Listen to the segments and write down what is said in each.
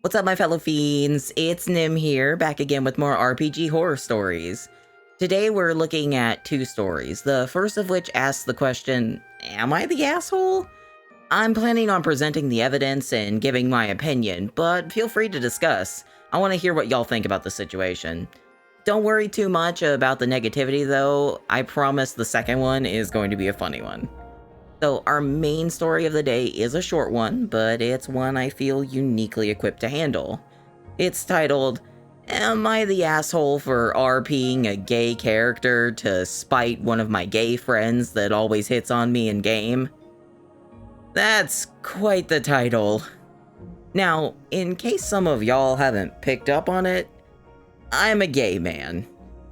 What's up, my fellow fiends? It's Nim here, back again with more RPG horror stories. Today we're looking at two stories, the first of which asks the question, am I the asshole? I'm planning on presenting the evidence and giving my opinion, but feel free to discuss. I want to hear what y'all think about the situation. Don't worry too much about the negativity though, I promise the second one is going to be a funny one. So our main story of the day is a short one, but it's one I feel uniquely equipped to handle. It's titled, Am I the asshole for RPing a gay character to spite one of my gay friends that always hits on me in game? That's quite the title. Now, in case some of y'all haven't picked up on it, I'm a gay man.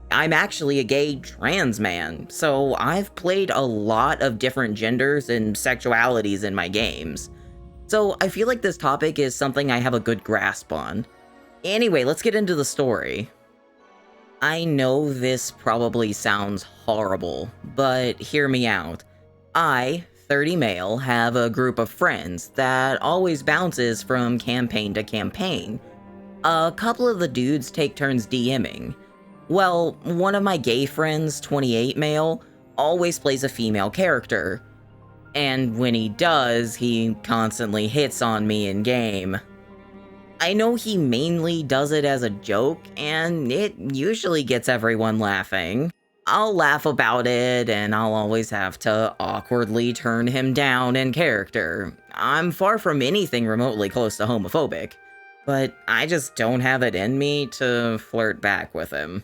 I'm actually a gay trans man, so I've played a lot of different genders and sexualities in my games. So I feel like this topic is something I have a good grasp on. Anyway, let's get into the story. I know this probably sounds horrible, but hear me out. I, 30 male, have a group of friends that always bounces from campaign to campaign. A couple of the dudes take turns DMing. Well, one of my gay friends, 28 male, always plays a female character. And when he does, he constantly hits on me in game. I know he mainly does it as a joke, and it usually gets everyone laughing. I'll laugh about it, and I'll always have to awkwardly turn him down in character. I'm far from anything remotely close to homophobic, but I just don't have it in me to flirt back with him.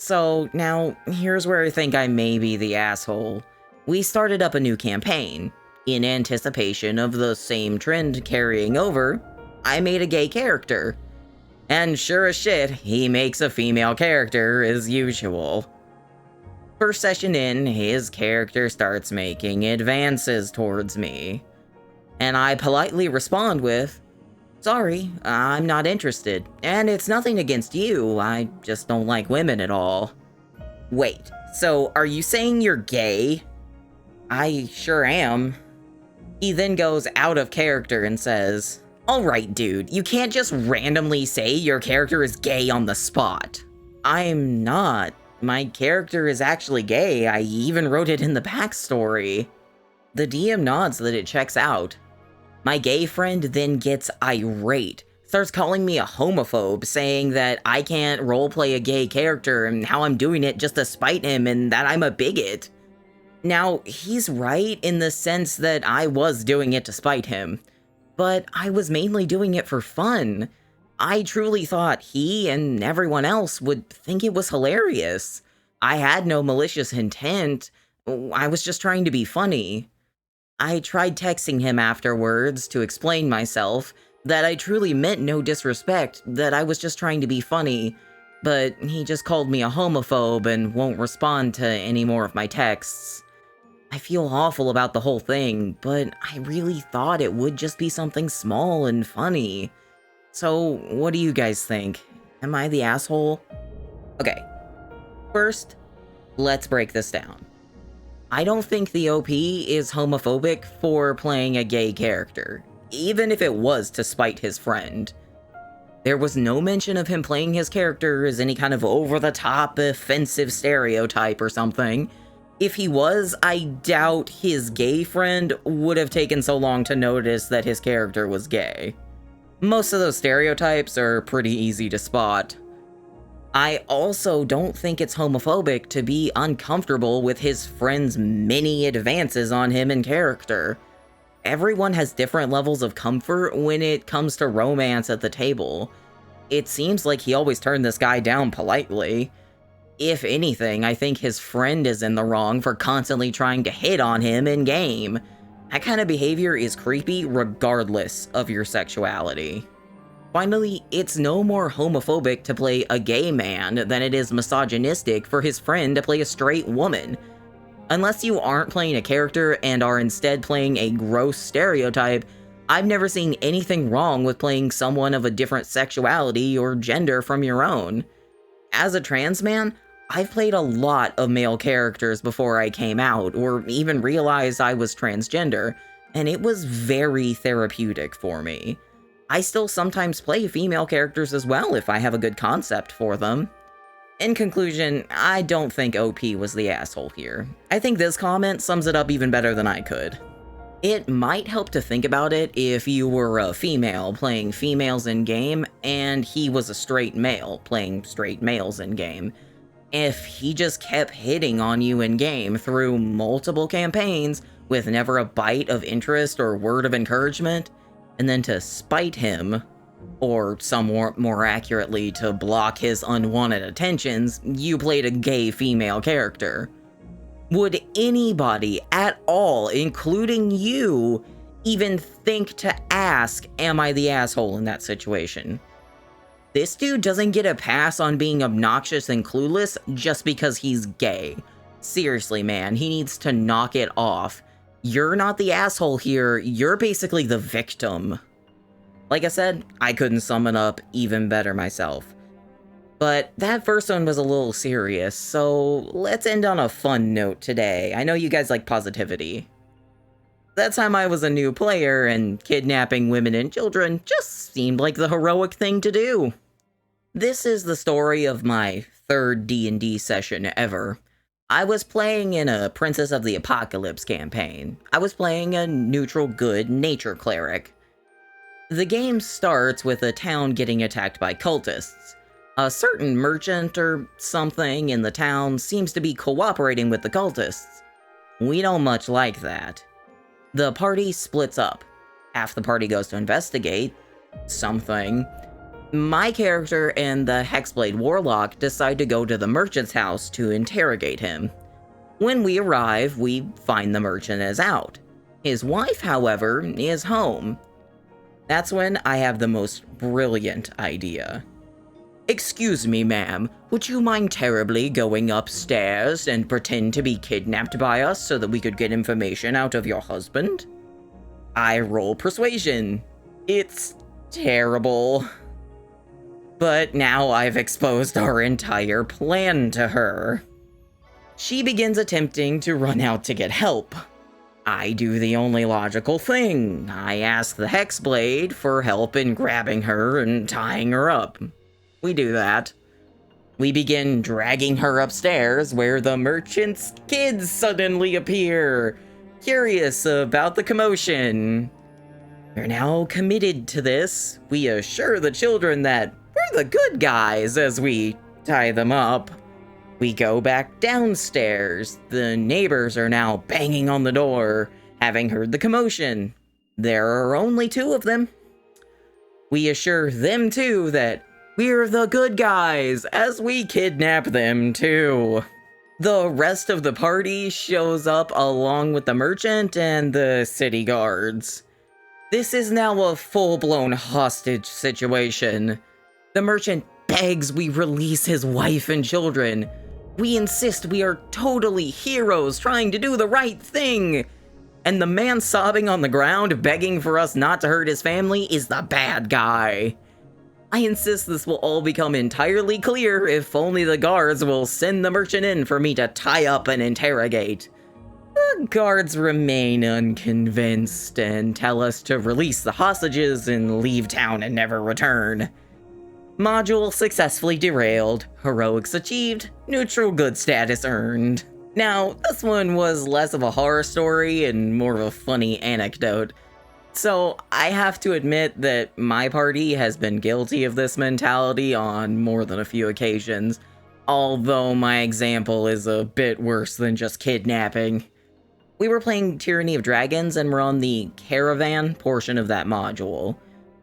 So now, here's where I think I may be the asshole. We started up a new campaign. In anticipation of the same trend carrying over, I made a gay character. And sure as shit, he makes a female character as usual. First session in, his character starts making advances towards me. And I politely respond with, sorry, I'm not interested, and it's nothing against you, I just don't like women at all. Wait, so are you saying you're gay? I sure am. He then goes out of character and says, alright dude, you can't just randomly say your character is gay on the spot. I'm not. My character is actually gay, I even wrote it in the backstory. The DM nods that it checks out. My gay friend then gets irate, starts calling me a homophobe, saying that I can't roleplay a gay character and how I'm doing it just to spite him and that I'm a bigot. Now, he's right in the sense that I was doing it to spite him, but I was mainly doing it for fun. I truly thought he and everyone else would think it was hilarious. I had no malicious intent, I was just trying to be funny. I tried texting him afterwards to explain myself, that I truly meant no disrespect, that I was just trying to be funny, but he just called me a homophobe and won't respond to any more of my texts. I feel awful about the whole thing, but I really thought it would just be something small and funny. So, what do you guys think? Am I the asshole? Okay, first, let's break this down. I don't think the OP is homophobic for playing a gay character, even if it was to spite his friend. There was no mention of him playing his character as any kind of over-the-top offensive stereotype or something. If he was, I doubt his gay friend would have taken so long to notice that his character was gay. Most of those stereotypes are pretty easy to spot. I also don't think it's homophobic to be uncomfortable with his friend's many advances on him in character. Everyone has different levels of comfort when it comes to romance at the table. It seems like he always turned this guy down politely. If anything, I think his friend is in the wrong for constantly trying to hit on him in-game. That kind of behavior is creepy regardless of your sexuality. Finally, it's no more homophobic to play a gay man than it is misogynistic for his friend to play a straight woman. Unless you aren't playing a character and are instead playing a gross stereotype, I've never seen anything wrong with playing someone of a different sexuality or gender from your own. As a trans man, I've played a lot of male characters before I came out, or even realized I was transgender, and it was very therapeutic for me. I still sometimes play female characters as well if I have a good concept for them. In conclusion, I don't think OP was the asshole here. I think this comment sums it up even better than I could. It might help to think about it if you were a female playing females in-game, and he was a straight male playing straight males in-game. If he just kept hitting on you in-game through multiple campaigns with never a bite of interest or word of encouragement, and then to spite him, or somewhat more accurately, to block his unwanted attentions, you played a gay female character. Would anybody at all, including you, even think to ask, am I the asshole in that situation? This dude doesn't get a pass on being obnoxious and clueless just because he's gay. Seriously, man, he needs to knock it off. You're not the asshole here, you're basically the victim. Like I said, I couldn't sum it up even better myself. But that first one was a little serious, so let's end on a fun note today. I know you guys like positivity. That time I was a new player, and kidnapping women and children just seemed like the heroic thing to do. This is the story of my third D&D session ever. I was playing in a Princess of the Apocalypse campaign. I was playing a neutral good nature cleric. The game starts with a town getting attacked by cultists. A certain merchant or something in the town seems to be cooperating with the cultists. We don't much like that. The party splits up. Half the party goes to investigate something. My character and the Hexblade Warlock decide to go to the merchant's house to interrogate him. When we arrive, we find the merchant is out. His wife, however, is home. That's when I have the most brilliant idea. "Excuse me, ma'am, would you mind terribly going upstairs and pretend to be kidnapped by us so that we could get information out of your husband?" I roll persuasion. It's terrible. But now I've exposed our entire plan to her. She begins attempting to run out to get help. I do the only logical thing. I ask the Hexblade for help in grabbing her and tying her up. We do that. We begin dragging her upstairs, where the merchant's kids suddenly appear, curious about the commotion. We're now committed to this. We assure the children that we're the good guys as we tie them up. We go back downstairs. The neighbors are now banging on the door, having heard the commotion. There are only two of them. We assure them too that we're the good guys as we kidnap them too. The rest of the party shows up along with the merchant and the city guards. This is now a full-blown hostage situation. The merchant begs we release his wife and children. We insist we are totally heroes trying to do the right thing. And the man sobbing on the ground begging for us not to hurt his family is the bad guy. I insist this will all become entirely clear if only the guards will send the merchant in for me to tie up and interrogate. The guards remain unconvinced and tell us to release the hostages and leave town and never return. Module successfully derailed, heroics achieved, neutral good status earned. Now, this one was less of a horror story and more of a funny anecdote. So, I have to admit that my party has been guilty of this mentality on more than a few occasions, although my example is a bit worse than just kidnapping. We were playing Tyranny of Dragons and we're on the caravan portion of that module.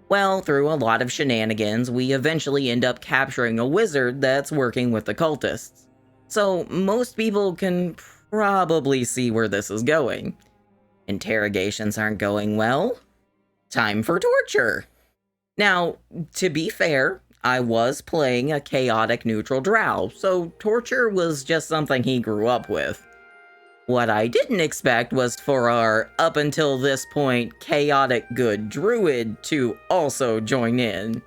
Well, through a lot of shenanigans, we eventually end up capturing a wizard that's working with the cultists. So, most people can probably see where this is going. Interrogations aren't going well. Time for torture. Now, to be fair, I was playing a chaotic neutral drow, so torture was just something he grew up with. What I didn't expect was for our, up until this point, chaotic good druid to also join in.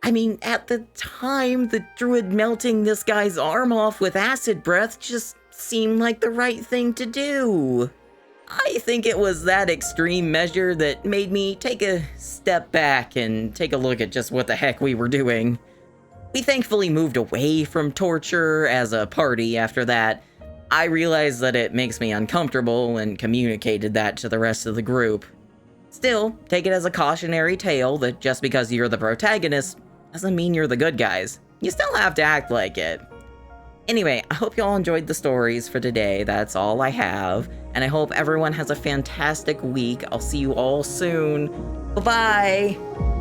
I mean, at the time, the druid melting this guy's arm off with acid breath just seemed like the right thing to do. I think it was that extreme measure that made me take a step back and take a look at just what the heck we were doing. We thankfully moved away from torture as a party after that. I realized that it makes me uncomfortable and communicated that to the rest of the group. Still, take it as a cautionary tale that just because you're the protagonist doesn't mean you're the good guys. You still have to act like it. Anyway, I hope you all enjoyed the stories for today. That's all I have. And I hope everyone has a fantastic week. I'll see you all soon. Bye-bye.